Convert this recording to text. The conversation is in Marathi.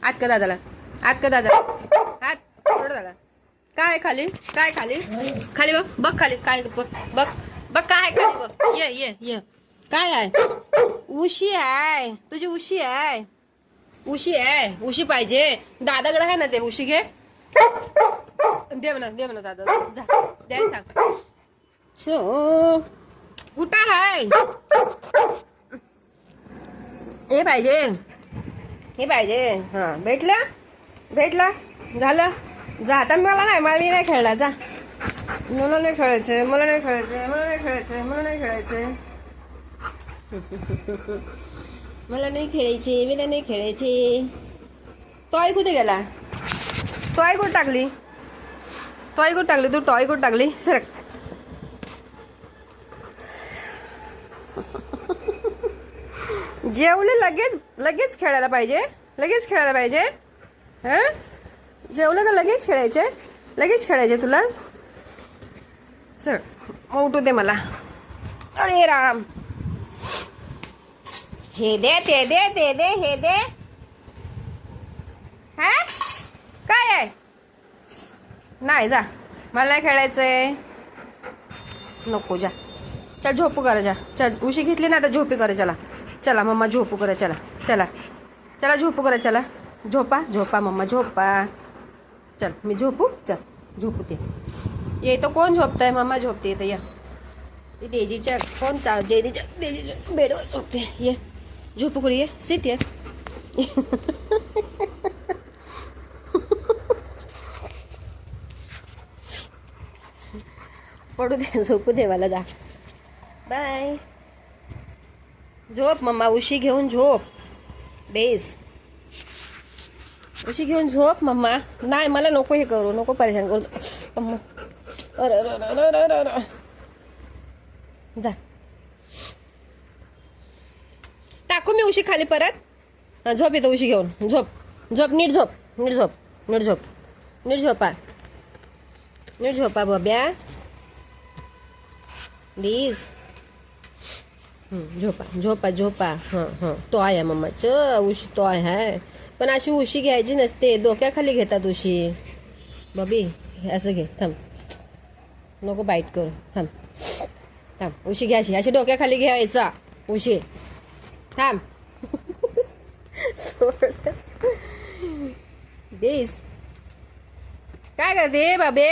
हात का दादाला, हात का दादाला, हात थोडं दादा. काय खाली, काय खाली, खाली बघ, बघ खाली काय, बघ बघ बघ काय खाली बघ. ये ये ये, काय आहे? उशी आहे तुझी, उशी आहे, उशी आहे, उशी पाहिजे. दादाकडे आहे ना ते, उशी घे. दे म्हणा दादा, जा द्यायला सांग. सो कुठं आहे? हे पाहिजे, हे पाहिजे. हा भेटला, भेटला, झालं. जा आता. मला नाही, मी नाही खेळला. जा, मला नाही खेळायचंय, मला नाही खेळायचंय, मला नाही खेळायचंय, मला नाही खेळायचंय, मला नाही खेळायचे, मला नाही खेळायचे. टॉय कुठे गेला? टॉय कुठे टाकली? टॉय कुठे टाकली तू? टॉय कुठे टाकली? सरक. जेवले लगेच, लगेच खेळायला पाहिजे, लगेच खेळायला पाहिजे. हा, जेवलं का लगेच खेळायचे, लगेच खेळायचे तुला. सर उठू दे मला. अरे राम, हे दे, ते दे, ते दे, हे दे. हा काय आहे? नाही, जा, मला नाही खेळायचंय. नको, जा, चल झोपू करा. जा, चल, उशी घेतली ना आता, झोपी करा. चला चला मम्मा, झोपू करा. चला चला चला, झोपू करा. चला, झोपा झोपा मम्मा, झोपा. चल मी झोपू, चल झोपू ते. ये तो कोण झोपताय? मम्मा झोपते. तर या देजीच्या, कोण देजीच्या बेडवर झोपते. ये झोपू करू. ये सिट. ये पडू दे, झोपू दे मला. जा, बाय. झोप मम्मा, उशी घेऊन झोप. डेज, उशी घेऊन झोप मम्मा. नाही, मला नको हे करू, नको परेशान करू मम्मा. अरे जा, टाकू मी उशी खाली परत. झोप येतो उशी घेऊन. झोप झोप, नीट झोप, नीट झोप, नीट झोप, नीट झोपा, नीट झोपा बब्या. प्लीज झोपा झोपा झोपा. हां हां, तो आहे मम्माचं उशी, तो आहे. पण अशी उशी घ्यायची नसते, डोक्याखाली घेतात उशी. बबी असं घे. थांब, नको बाईट करू. थांब थांब, उशी घ्या. अशी डोक्याखाली घ्यायचा उशी. थांब. सोड. देस काय करते बाबे?